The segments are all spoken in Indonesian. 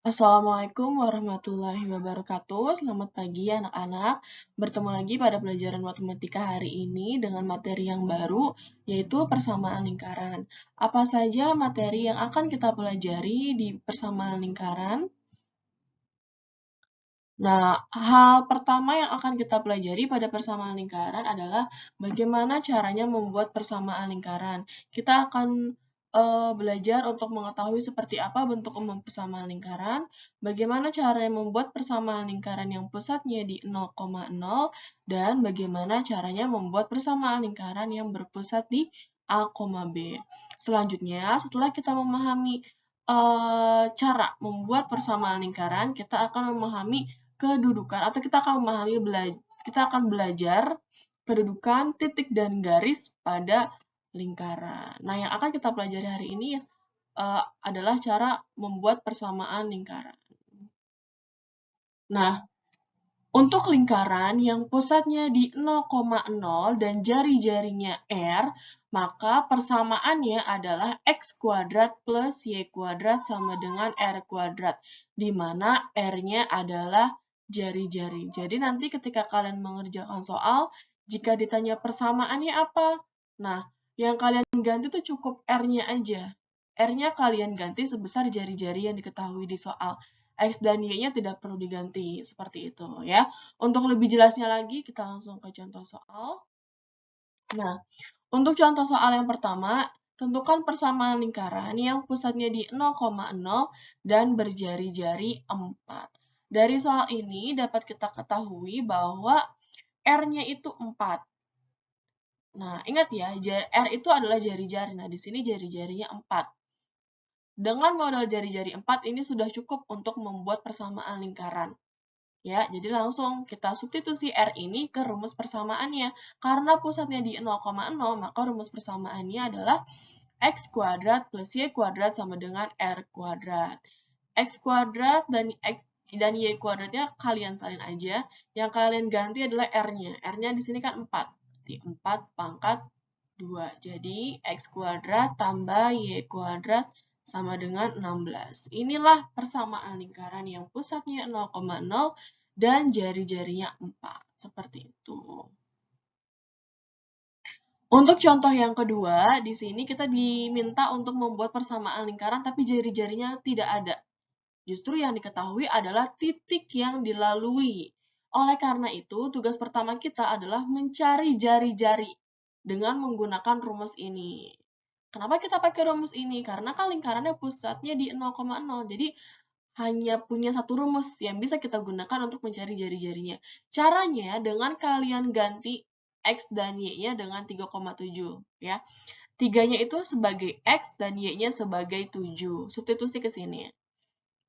Assalamualaikum warahmatullahi wabarakatuh. Selamat pagi anak-anak. Bertemu lagi pada pelajaran matematika hari ini dengan materi yang baru, yaitu persamaan lingkaran. Apa saja materi yang akan kita pelajari di persamaan lingkaran? Nah, hal pertama yang akan kita pelajari pada persamaan lingkaran adalah bagaimana caranya membuat persamaan lingkaran. Kita akan belajar untuk mengetahui seperti apa bentuk umum persamaan lingkaran, bagaimana cara membuat persamaan lingkaran yang pusatnya di 0,0, dan bagaimana caranya membuat persamaan lingkaran yang berpusat di A, B. Selanjutnya, setelah kita memahami cara membuat persamaan lingkaran, kita akan memahami kedudukan atau kita akan belajar kedudukan titik dan garis pada lingkaran. Nah, yang akan kita pelajari hari ini adalah cara membuat persamaan lingkaran. Nah, untuk lingkaran yang pusatnya di 0,0 dan jari-jarinya R, maka persamaannya adalah X kuadrat plus Y kuadrat sama dengan R kuadrat, di mana R-nya adalah jari-jari. Jadi nanti ketika kalian mengerjakan soal, jika ditanya persamaannya apa? Nah, yang kalian ganti tuh cukup R-nya aja. R-nya kalian ganti sebesar jari-jari yang diketahui di soal. X dan Y-nya tidak perlu diganti, seperti itu ya. Untuk lebih jelasnya lagi, kita langsung ke contoh soal. Nah, untuk contoh soal yang pertama, tentukan persamaan lingkaran yang pusatnya di 0,0 dan berjari-jari 4. Dari soal ini dapat kita ketahui bahwa R-nya itu 4. Nah, ingat ya, R itu adalah jari-jari. Nah, di sini jari-jarinya 4. Dengan model jari-jari 4 ini sudah cukup untuk membuat persamaan lingkaran. Ya, jadi langsung kita substitusi R ini ke rumus persamaannya. Karena pusatnya di 0,0, maka rumus persamaannya adalah X kuadrat plus Y kuadrat sama dengan R kuadrat. X kuadrat dan Y kuadratnya kalian salin aja. Yang kalian ganti adalah R-nya. R-nya di sini kan 4. Di 4 pangkat 2. Jadi X kuadrat tambah Y kuadrat sama dengan 16. Inilah persamaan lingkaran yang pusatnya 0,0 dan jari-jarinya 4. Seperti itu. Untuk contoh yang kedua, di sini kita diminta untuk membuat persamaan lingkaran tapi jari-jarinya tidak ada. Justru yang diketahui adalah titik yang dilalui. Oleh karena itu, tugas pertama kita adalah mencari jari-jari dengan menggunakan rumus ini. Kenapa kita pakai rumus ini? Karena kan lingkarannya pusatnya di 0,0. Jadi hanya punya satu rumus yang bisa kita gunakan untuk mencari jari-jarinya. Caranya dengan kalian ganti X dan Y-nya dengan 3,7 ya. 3-nya itu sebagai X dan Y-nya sebagai 7. Substitusi ke sini.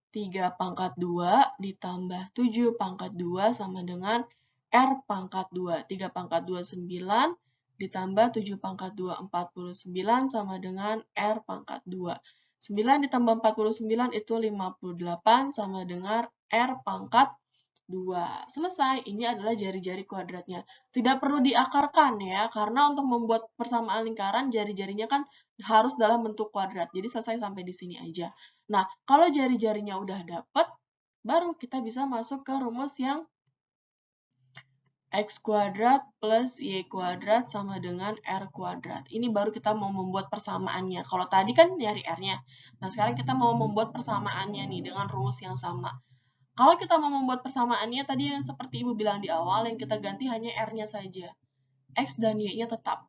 3 pangkat 2 ditambah 7 pangkat 2 sama dengan R pangkat 2. 3 pangkat 2, 9 ditambah 7 pangkat 2, 49 sama dengan R pangkat 2. 9 ditambah 49 itu 58 sama dengan R pangkat 2. Selesai, ini adalah jari-jari kuadratnya. Tidak perlu diakarkan ya, karena untuk membuat persamaan lingkaran, jari-jarinya kan harus dalam bentuk kuadrat. Jadi selesai sampai di sini aja. Nah, kalau jari-jarinya udah dapet, baru kita bisa masuk ke rumus yang X kuadrat plus Y kuadrat sama dengan R kuadrat. Ini baru kita mau membuat persamaannya. Kalau tadi kan nyari R-nya. Nah, sekarang kita mau membuat persamaannya nih dengan rumus yang sama. Kalau kita mau membuat persamaannya, tadi yang seperti Ibu bilang di awal, yang kita ganti hanya R-nya saja. X dan Y-nya tetap.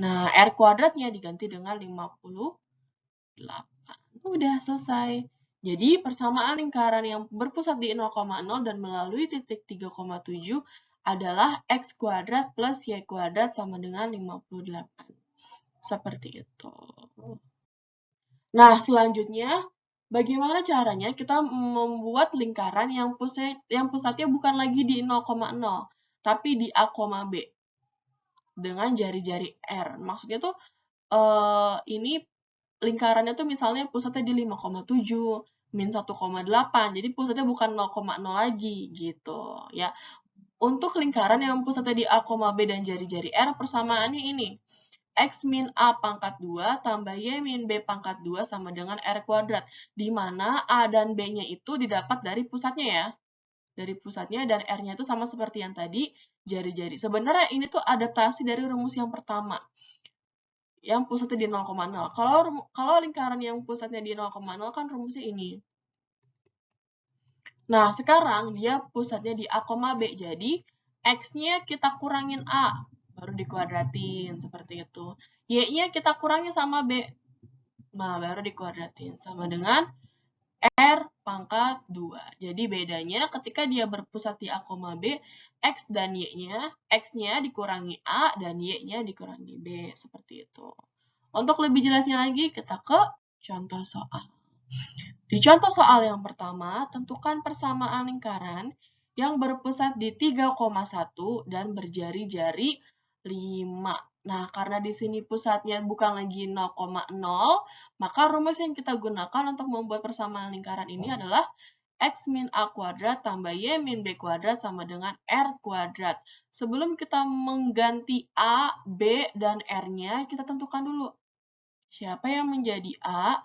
Nah, R kuadratnya diganti dengan 58. Udah selesai. Jadi, persamaan lingkaran yang berpusat di 0,0 dan melalui titik 3,7 adalah X kuadrat plus Y kuadrat sama dengan 58. Seperti itu. Nah, selanjutnya, bagaimana caranya kita membuat lingkaran yang pusatnya bukan lagi di 0,0, tapi di A, B dengan jari-jari R. Maksudnya tuh ini lingkarannya tuh misalnya pusatnya di 5,7, min 1,8. Jadi pusatnya bukan 0,0 lagi gitu ya. Untuk lingkaran yang pusatnya di A, B dan jari-jari R, persamaannya ini. X min A pangkat 2 tambah Y min B pangkat 2 sama dengan R kuadrat. Di mana A dan B-nya itu didapat dari pusatnya ya. Dari pusatnya dan R-nya itu sama seperti yang tadi, jari-jari. Sebenarnya ini tuh adaptasi dari rumus yang pertama. Yang pusatnya di 0,0. Kalau lingkaran yang pusatnya di 0,0 kan rumusnya ini. Nah, sekarang dia pusatnya di A, B. Jadi, X-nya kita kurangin A. Baru dikuadratin, seperti itu. Y-nya kita kurangi sama B. Nah, baru dikuadratin. Sama dengan R pangkat 2. Jadi, bedanya ketika dia berpusat di A, B, X dan Y-nya, X-nya dikurangi A dan Y-nya dikurangi B. Seperti itu. Untuk lebih jelasnya lagi, kita ke contoh soal. Di contoh soal yang pertama, tentukan persamaan lingkaran yang berpusat di 3,1 dan berjari-jari 5. Nah, karena di sini pusatnya bukan lagi 0,0, maka rumus yang kita gunakan untuk membuat persamaan lingkaran ini adalah X min A kuadrat tambah Y min B kuadrat sama dengan R kuadrat. Sebelum kita mengganti A, B, dan R-nya, kita tentukan dulu siapa yang menjadi A,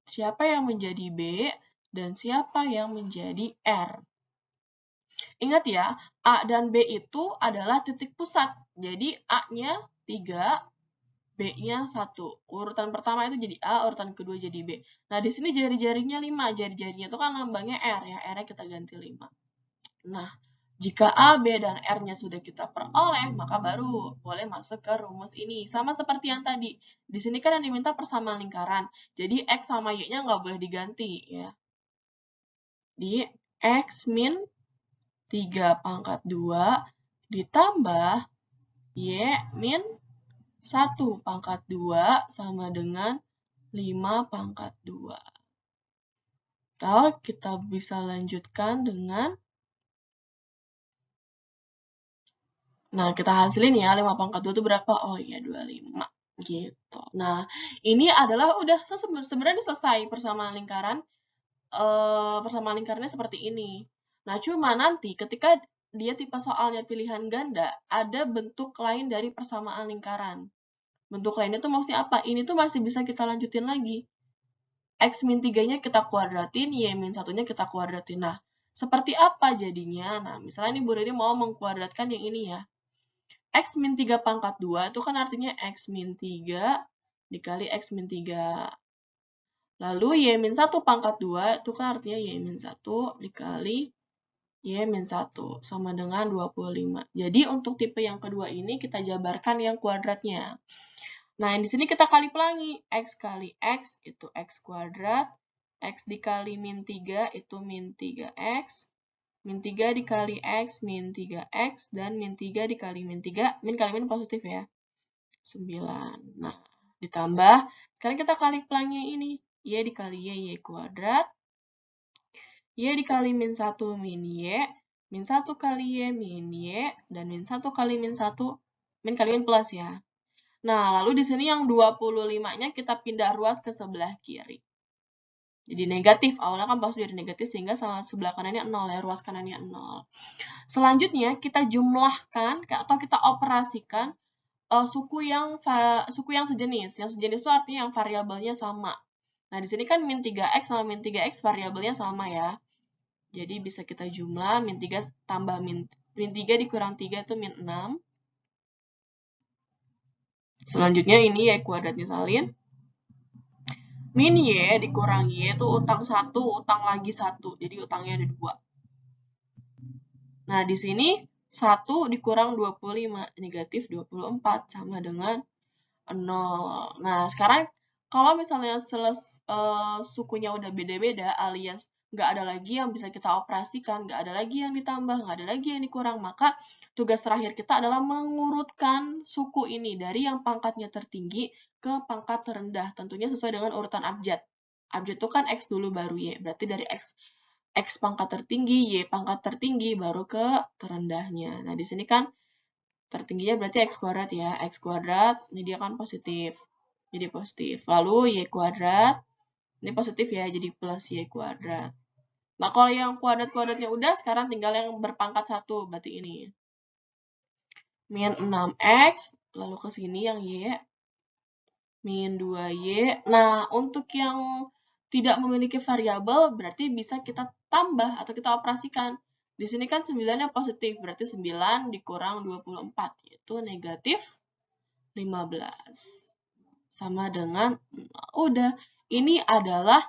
siapa yang menjadi B, dan siapa yang menjadi R. Ingat ya, A dan B itu adalah titik pusat. Jadi A-nya 3, B-nya 1. Urutan pertama itu jadi A, urutan kedua jadi B. Nah, di sini jari-jarinya 5. Jari-jarinya itu kan lambangnya R ya. R-nya kita ganti 5. Nah, jika A, B, dan R-nya sudah kita peroleh, maka baru boleh masuk ke rumus ini. Sama seperti yang tadi. Di sini kan yang diminta persamaan lingkaran. Jadi X sama Y-nya nggak boleh diganti. Ya. Di X min 3 pangkat 2 ditambah Y min 1 pangkat 2 sama dengan 5 pangkat 2. Atau kita bisa lanjutkan dengan nah, kita hasilin ya, 5 pangkat 2 itu berapa? Oh iya, 25. Gitu. Nah, ini adalah udah sebenarnya selesai persamaan lingkaran. Persamaan lingkarannya seperti ini. Nah, cuma nanti ketika dia tipe soalnya pilihan ganda, ada bentuk lain dari persamaan lingkaran. Bentuk lainnya itu maksudnya apa? Ini tuh masih bisa kita lanjutin lagi. X min 3-nya kita kuadratin, Y min 1-nya kita kuadratin. Nah, seperti apa jadinya? Nah, misalnya nih Bu Riri mau mengkuadratkan yang ini ya. X min 3 pangkat 2 itu kan artinya X min 3 dikali X min 3. Lalu Y min 1 pangkat 2 itu kan artinya Y min 1 dikali Y min 1 sama dengan 25. Jadi untuk tipe yang kedua ini kita jabarkan yang kuadratnya. Nah, di sini kita kali pelangi. X kali X itu X kuadrat. X dikali min 3 itu min 3X. Min 3 dikali X, min 3X, dan min 3 dikali min 3, min kali min positif ya, 9. Nah, ditambah, sekarang kita kali pelangi ini, Y dikali Y kuadrat, Y dikali min 1 min Y, min 1 kali Y min Y, dan min 1 kali min 1, min kali min plus ya. Nah, lalu di sini yang 25-nya kita pindah ruas ke sebelah kiri. Jadi negatif, awalnya kan pasti dari negatif sehingga sebelah kanannya 0 ya, ruas kanannya 0. Selanjutnya kita jumlahkan atau kita operasikan suku yang sejenis. Yang sejenis itu artinya yang variabelnya sama. Nah, di sini kan min 3x sama min 3x variabelnya sama ya. Jadi bisa kita jumlah min 3 tambah min 3 dikurang 3 itu min 6. Selanjutnya ini Y kuadratnya salin. Min Y dikurang Y itu utang 1, utang lagi 1. Jadi utangnya ada 2. Nah, di sini 1 dikurang 25, negatif 24, sama dengan 0. Nah, sekarang kalau misalnya sukunya udah beda-beda, alias nggak ada lagi yang bisa kita operasikan, nggak ada lagi yang ditambah, nggak ada lagi yang dikurang, maka tugas terakhir kita adalah mengurutkan suku ini dari yang pangkatnya tertinggi ke pangkat terendah, tentunya sesuai dengan urutan abjad. Abjad itu kan X dulu baru Y, berarti dari X pangkat tertinggi, Y pangkat tertinggi, baru ke terendahnya. Nah, di sini kan tertingginya berarti X kuadrat ya. X kuadrat, ini dia kan positif. Jadi positif. Lalu Y kuadrat, ini positif ya, jadi plus Y kuadrat. Nah, kalau yang kuadrat-kuadratnya udah, sekarang tinggal yang berpangkat 1, berarti ini. Min 6X, lalu ke sini yang Y, min 2Y. Nah, untuk yang tidak memiliki variabel, berarti bisa kita tambah atau kita operasikan. Di sini kan 9-nya positif, berarti 9 dikurang 24, yaitu negatif 15. Sama dengan, udah, ini adalah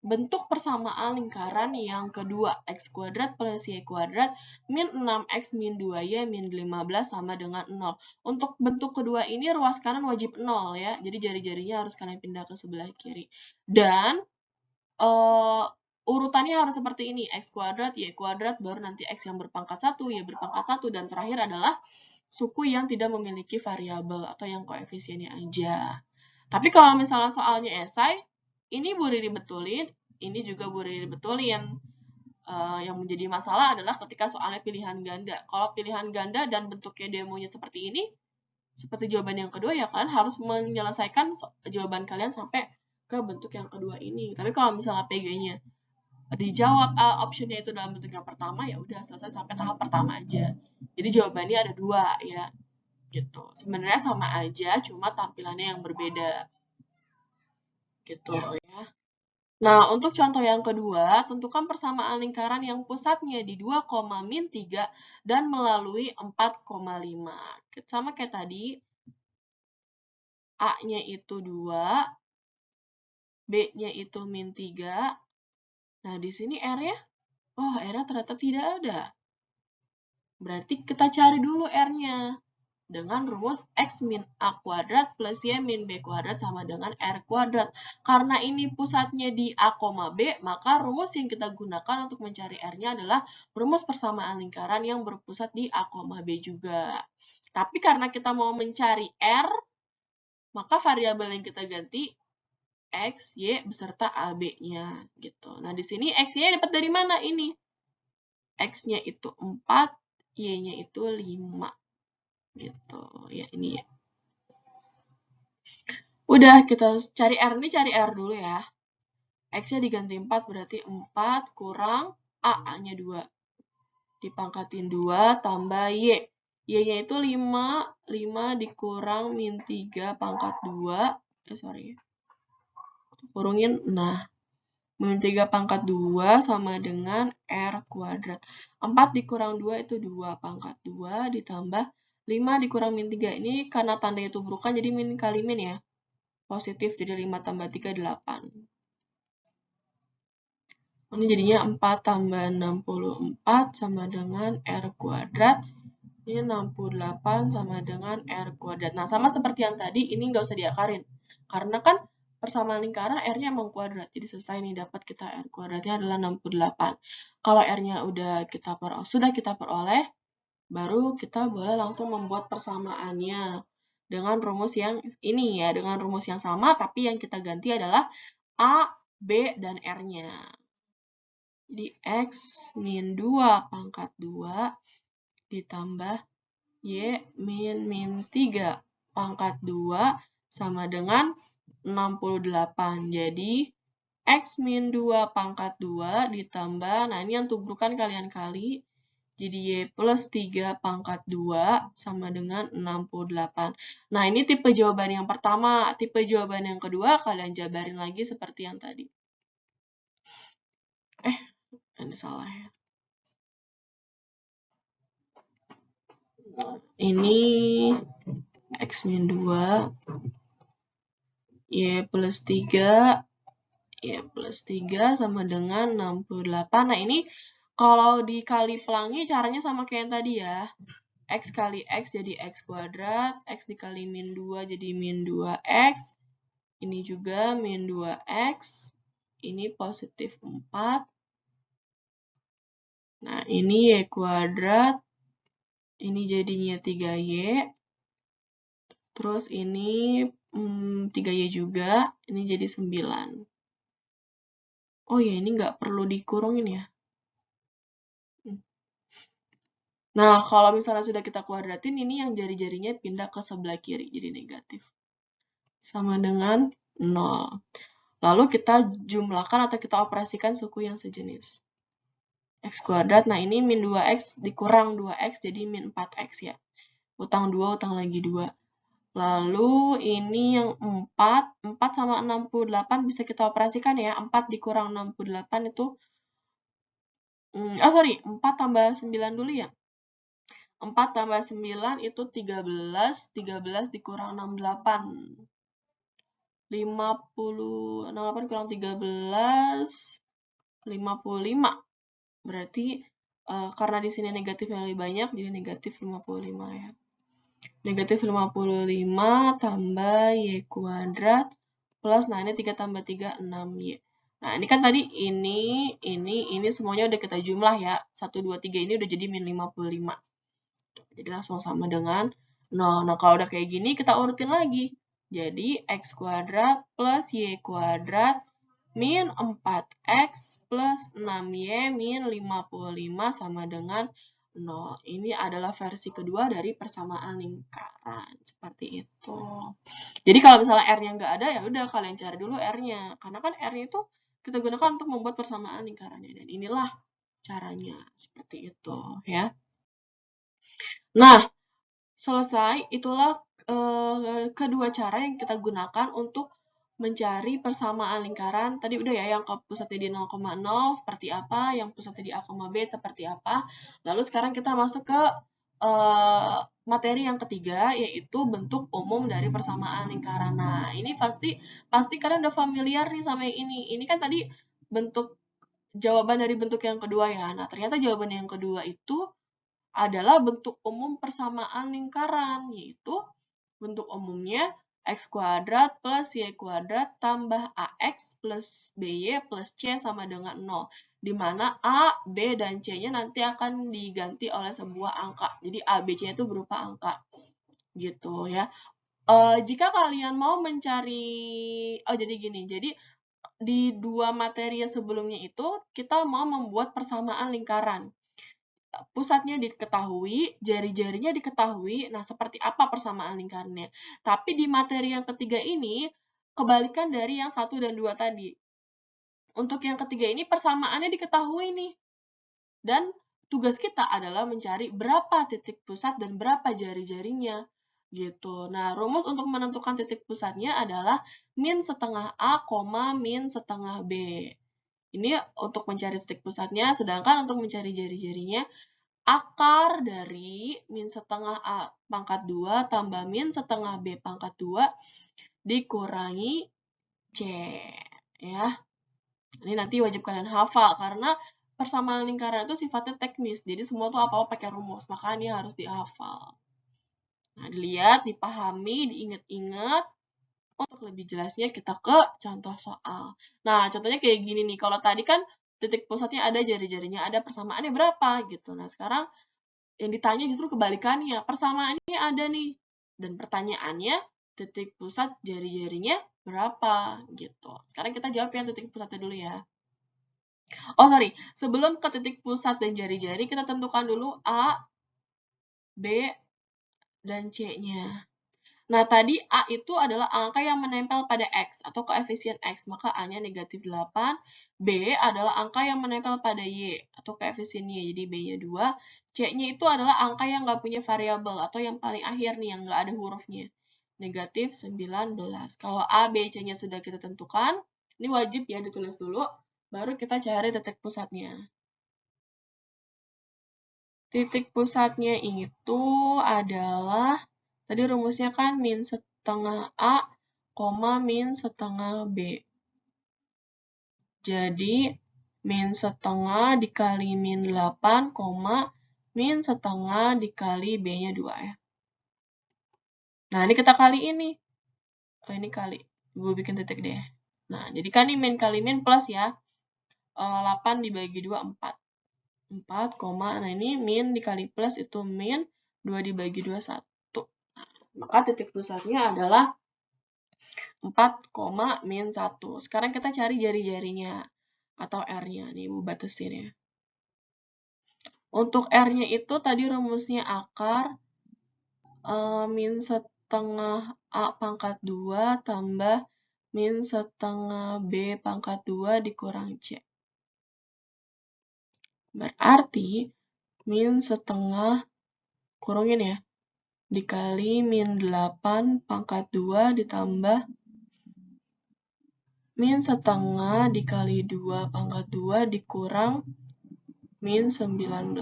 bentuk persamaan lingkaran yang kedua, x kuadrat plus y kuadrat min 6x min 2y min 15 sama dengan 0. Untuk bentuk kedua ini ruas kanan wajib 0 ya, jadi jari-jarinya harus kalian pindah ke sebelah kiri. Dan urutannya harus seperti ini, x kuadrat, y kuadrat, baru nanti x yang berpangkat 1, y berpangkat 1, dan terakhir adalah suku yang tidak memiliki variabel atau yang koefisiennya aja. Tapi kalau misalnya soalnya esai, ini boleh dibetulin, ini juga boleh dibetulin. Yang menjadi masalah adalah ketika soalnya pilihan ganda. Kalau pilihan ganda dan bentuknya demonya seperti ini, seperti jawaban yang kedua, ya kalian harus menyelesaikan jawaban kalian sampai ke bentuk yang kedua ini. Tapi kalau misalnya PG-nya dijawab optionnya itu dalam bentuk yang pertama, ya udah selesai sampai tahap pertama aja. Jadi jawabannya ada 2 ya, gitu. Sebenarnya sama aja, cuma tampilannya yang berbeda, gitu ya. Nah, untuk contoh yang kedua, tentukan persamaan lingkaran yang pusatnya di 2,-3 dan melalui 4,5. Sama kayak tadi, A-nya itu 2, B-nya itu -3. Nah, di sini R-nya, oh R-nya ternyata tidak ada. Berarti kita cari dulu R-nya. Dengan rumus x min a kuadrat plus y min b kuadrat sama dengan r kuadrat. Karena ini pusatnya di a, b, maka rumus yang kita gunakan untuk mencari r-nya adalah rumus persamaan lingkaran yang berpusat di a, b juga. Tapi karena kita mau mencari r, maka variabel yang kita ganti x, y beserta ab-nya gitu. Nah, di sini x, y dapat dari mana ini? X-nya itu 4, y-nya itu 5. Gitu ya, ini ya. Udah, kita cari R, ini cari R dulu ya. X-nya diganti 4, berarti 4 kurang A-nya 2. Dipangkatin 2 tambah Y. Y-nya itu 5, 5 dikurang min 3 pangkat 2. Kurungin, nah. Min 3 pangkat 2 sama dengan R kuadrat. 4 dikurang 2 itu 2 pangkat 2 ditambah 5 dikurang min 3. Ini karena tandanya tubrukan, jadi min kali min ya. Positif, jadi 5 tambah 3, 8. Ini jadinya 4 tambah 64 sama dengan R kuadrat. Ini 68 sama dengan R kuadrat. Nah, sama seperti yang tadi, ini nggak usah diakarin. Karena kan persamaan lingkaran R-nya emang kuadrat. Jadi selesai nih, dapat kita R kuadratnya adalah 68. Kalau R-nya sudah kita peroleh, baru kita boleh langsung membuat persamaannya dengan rumus yang ini ya, dengan rumus yang sama, tapi yang kita ganti adalah A, B, dan R-nya. Jadi X min 2 pangkat 2 ditambah Y min 3 pangkat 2 sama dengan 68. Jadi, X min 2 pangkat 2 ditambah, nah ini yang tubrukan kalian kali, jadi Y plus 3 pangkat 2 sama dengan 68. Nah, ini tipe jawaban yang pertama. Tipe jawaban yang kedua, kalian jabarin lagi seperti yang tadi. Ini salah ya. Ini X min 2, Y plus 3, Y plus 3 sama dengan 68. Nah, ini kalau dikali pelangi caranya sama kayak yang tadi ya. X kali X jadi X kuadrat, X dikali min 2 jadi min 2X. Ini juga min 2X. Ini positif 4. Nah, ini Y kuadrat. Ini jadinya 3Y. Terus ini 3Y juga. Ini jadi 9. Oh ya, ini nggak perlu dikurungin ya. Nah, kalau misalnya sudah kita kuadratin, ini yang jari-jarinya pindah ke sebelah kiri, jadi negatif. Sama dengan 0. Lalu kita jumlahkan atau kita operasikan suku yang sejenis. X kuadrat, nah ini min 2X dikurang 2X, jadi min 4X ya. Utang 2, utang lagi 2. Lalu ini yang 4 sama 68 bisa kita operasikan ya. 4 dikurang 68 itu, sorry, 4 tambah 9 dulu ya. 4 tambah 9 itu 13, 13 dikurang 68. 68 kurang 13, 55. Berarti karena di sini negatifnya lebih banyak, jadi negatif 55 ya. Negatif 55 tambah Y kuadrat plus, nah ini 3 tambah 3, 6Y. Nah ini kan tadi ini semuanya udah kita jumlah ya. 1, 2, 3 ini udah jadi min 55. Jadi langsung sama dengan 0. Nah kalau udah kayak gini kita urutin lagi. Jadi X kuadrat plus Y kuadrat min 4X plus 6Y min 55 sama dengan 0. Ini adalah versi kedua dari persamaan lingkaran. Seperti itu. Jadi kalau misalnya R-nya nggak ada, ya udah kalian cari dulu R-nya. Karena kan R-nya itu kita gunakan untuk membuat persamaan lingkarannya. Dan inilah caranya. Seperti itu ya. Nah, selesai. Itulah kedua cara yang kita gunakan untuk mencari persamaan lingkaran. Tadi udah ya, yang ke pusatnya di 0,0 seperti apa, yang pusatnya di A, B seperti apa. Lalu sekarang kita masuk ke materi yang ketiga, yaitu bentuk umum dari persamaan lingkaran. Nah, ini pasti kalian udah familiar nih sama yang ini. Ini kan tadi bentuk jawaban dari bentuk yang kedua ya. Nah, ternyata jawaban yang kedua itu adalah bentuk umum persamaan lingkaran, yaitu bentuk umumnya X kuadrat plus Y kuadrat tambah AX plus BY plus C sama dengan 0. Di mana A, B, dan C-nya nanti akan diganti oleh sebuah angka. Jadi A, B, C itu berupa angka. Gitu ya. Jika kalian mau mencari, jadi gini, jadi di dua materi sebelumnya itu kita mau membuat persamaan lingkaran. Pusatnya diketahui, jari-jarinya diketahui, nah seperti apa persamaan lingkarannya. Tapi di materi yang ketiga ini, kebalikan dari yang 1 dan 2 tadi. Untuk yang ketiga ini persamaannya diketahui nih. Dan tugas kita adalah mencari berapa titik pusat dan berapa jari-jarinya. Gitu. Nah, rumus untuk menentukan titik pusatnya adalah min setengah A, min setengah B. Ini untuk mencari titik pusatnya, sedangkan untuk mencari jari-jarinya, akar dari min setengah A pangkat 2 tambah min setengah B pangkat 2 dikurangi C. Ya. Ini nanti wajib kalian hafal, karena persamaan lingkaran itu sifatnya teknis. Jadi semua tuh apa-apa pakai rumus, makanya harus dihafal. Nah, dilihat, dipahami, diingat-ingat. Untuk lebih jelasnya kita ke contoh soal. Nah, contohnya kayak gini nih. Kalau tadi kan titik pusatnya ada, jari-jarinya ada, persamaannya berapa gitu. Nah, sekarang yang ditanya justru kebalikannya. Persamaannya ada nih. Dan pertanyaannya, titik pusat jari-jarinya berapa gitu. Sekarang kita jawab yang titik pusatnya dulu ya. Oh, sorry. Sebelum ke titik pusat dan jari-jari, kita tentukan dulu A, B, dan C-nya. Nah, tadi A itu adalah angka yang menempel pada X atau koefisien X, maka A-nya negatif 8. B adalah angka yang menempel pada Y atau koefisien Y, jadi B-nya 2. C-nya itu adalah angka yang nggak punya variabel atau yang paling akhir nih, yang nggak ada hurufnya. Negatif 19. Kalau A, B, C-nya sudah kita tentukan, ini wajib ya ditulis dulu, baru kita cari titik pusatnya. Titik pusatnya itu adalah, tadi rumusnya kan min setengah A, min setengah B. Jadi, min setengah dikali min 8, min setengah dikali B-nya 2 ya. Nah, ini kita kali ini. Oh, ini kali. Gue bikin titik deh. Nah, jadi kan ini min kali min plus ya. 8 dibagi 2, 4. 4, nah ini min dikali plus itu min, 2 dibagi 2, 1. Maka titik pusatnya adalah 4, min 1. Sekarang kita cari jari-jarinya atau R-nya. Nih, Ibu batasin ya. Untuk R-nya itu tadi rumusnya akar min setengah A pangkat 2 tambah min setengah B pangkat 2 dikurang C. Berarti min setengah, kurungin ya, dikali min 8 pangkat 2 ditambah min setengah dikali 2 pangkat 2 dikurang min 19.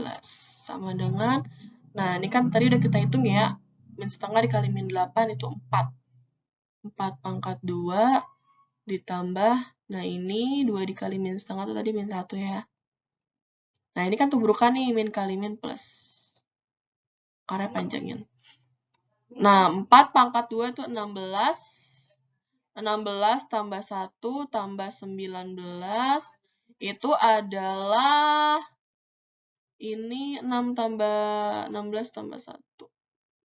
Sama dengan, nah ini kan tadi udah kita hitung ya, min setengah dikali min 8 itu 4. 4 pangkat 2 ditambah, nah ini 2 dikali min setengah itu tadi min 1 ya. Nah ini kan tubrukan nih, min kali min plus. Karena panjangin. Nah 4 pangkat 2 itu 16. 16 tambah 1 tambah 19 itu adalah ini 6 tambah 16 tambah 1.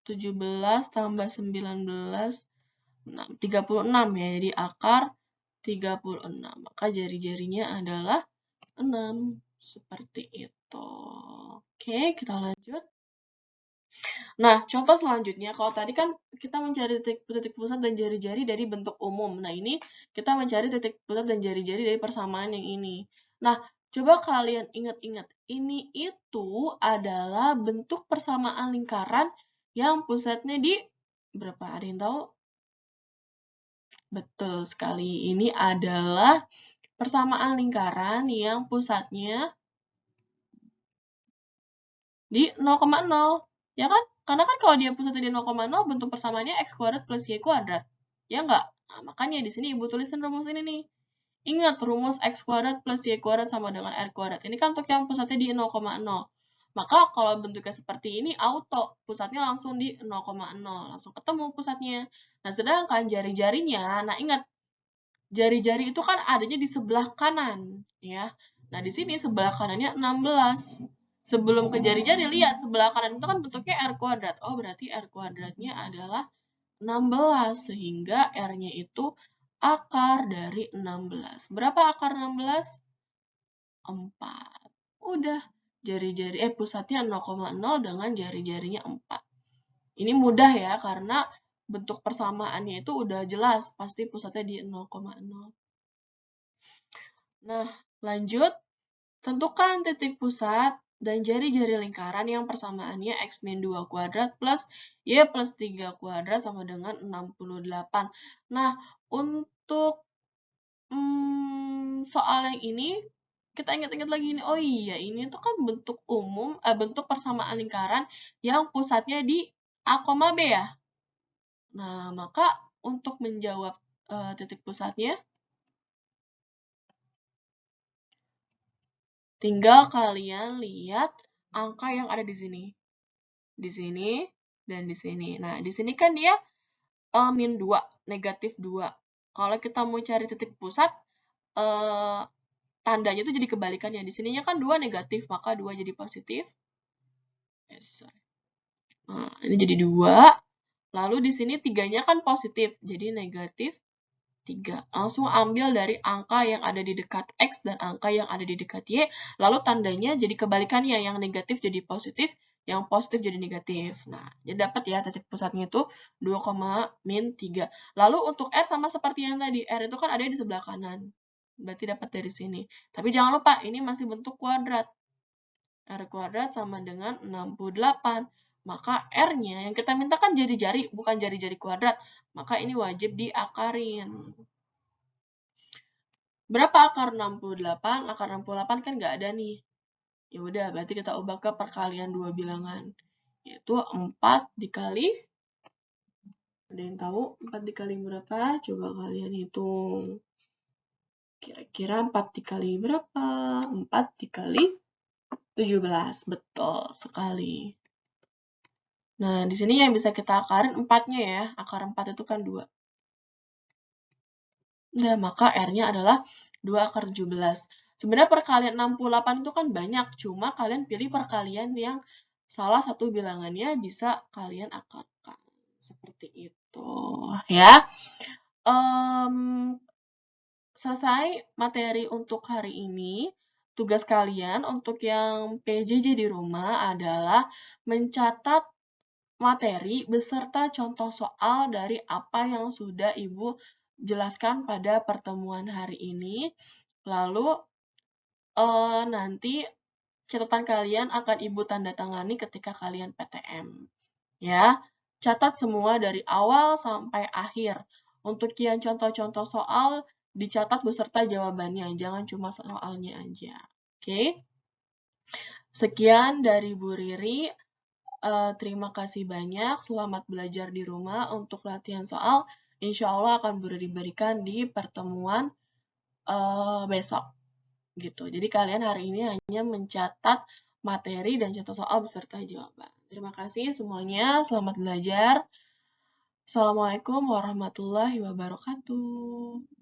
17 tambah 19 36 ya. Jadi akar 36. Maka jari-jarinya adalah 6. Seperti itu. Oke, kita lanjut. Nah, contoh selanjutnya, kalau tadi kan kita mencari titik pusat dan jari-jari dari bentuk umum. Nah, ini kita mencari titik pusat dan jari-jari dari persamaan yang ini. Nah, coba kalian ingat-ingat, ini itu adalah bentuk persamaan lingkaran yang pusatnya di berapa? Ada yang tahu? Betul sekali, ini adalah persamaan lingkaran yang pusatnya di 0,0. Ya kan? Karena kan kalau dia pusatnya di 0,0, bentuk persamaannya x kuadrat plus y kuadrat. Ya nggak? Nah, makanya di sini Ibu tulisin rumus ini nih. Ingat, rumus x kuadrat plus y kuadrat sama dengan r kuadrat. Ini kan untuk yang pusatnya di 0,0. Maka kalau bentuknya seperti ini, auto. Pusatnya langsung di 0,0. Langsung ketemu pusatnya. Nah, sedangkan jari-jarinya, nah ingat, jari-jari itu kan adanya di sebelah kanan. Ya. Nah, di sini sebelah kanannya 16. Sebelum ke jari-jari, lihat sebelah kanan itu kan bentuknya R kuadrat. Oh, berarti R kuadratnya adalah 16. Sehingga R-nya itu akar dari 16. Berapa akar 16? 4. Udah. Jari-jari, pusatnya 0,0 dengan jari-jarinya 4. Ini mudah ya, karena bentuk persamaannya itu udah jelas. Pasti pusatnya di 0,0. Nah, lanjut. Tentukan titik pusat dan jari-jari lingkaran yang persamaannya x min 2 kuadrat plus y plus 3 kuadrat sama dengan 68. Nah, untuk soal yang ini, kita ingat-ingat lagi ini. Oh iya, ini tuh kan bentuk umum, bentuk persamaan lingkaran yang pusatnya di A, B ya. Nah, maka untuk menjawab titik pusatnya, tinggal kalian lihat angka yang ada di sini. Di sini, dan di sini. Nah, di sini kan dia min 2, negatif 2. Kalau kita mau cari titik pusat, tandanya itu jadi kebalikannya. Di sininya kan 2 negatif, maka 2 jadi positif. Nah, ini jadi 2. Lalu di sini 3-nya kan positif, jadi negatif 3. Langsung ambil dari angka yang ada di dekat X dan angka yang ada di dekat Y, lalu tandanya jadi kebalikannya, yang negatif jadi positif, yang positif jadi negatif. Nah, jadi dapat ya titik pusatnya itu 2,-3. Lalu untuk R sama seperti yang tadi, R itu kan ada di sebelah kanan. Berarti dapat dari sini. Tapi jangan lupa, ini masih bentuk kuadrat. R kuadrat sama dengan 68. Maka R-nya yang kita minta kan jari-jari, bukan jari-jari kuadrat. Maka ini wajib diakarin. Berapa akar 68? Akar 68 kan nggak ada nih. Ya udah, berarti kita ubah ke perkalian dua bilangan. Yaitu 4 dikali, ada yang tahu 4 dikali berapa? Coba kalian hitung. Kira-kira 4 dikali berapa? 4 dikali 17. Betul sekali. Nah, di sini yang bisa kita akarin 4-nya ya. Akar 4 itu kan 2. Nah, maka R-nya adalah 2 akar 17. Sebenarnya perkalian 68 itu kan banyak, cuma kalian pilih perkalian yang salah satu bilangannya bisa kalian akarkan. Seperti itu. Ya. Selesai materi untuk hari ini. Tugas kalian untuk yang PJJ di rumah adalah mencatat materi beserta contoh soal dari apa yang sudah Ibu jelaskan pada pertemuan hari ini. Lalu nanti catatan kalian akan Ibu tanda tangani ketika kalian PTM. Ya. catat semua dari awal sampai akhir. Untuk yang contoh-contoh soal, dicatat beserta jawabannya, jangan cuma soalnya aja. Oke? Sekian dari Bu Riri. Terima kasih banyak. Selamat belajar di rumah. Untuk latihan soal, insya Allah akan diberikan di pertemuan besok. Gitu. Jadi kalian hari ini hanya mencatat materi dan contoh soal beserta jawaban. Terima kasih semuanya. Selamat belajar. Assalamualaikum warahmatullahi wabarakatuh.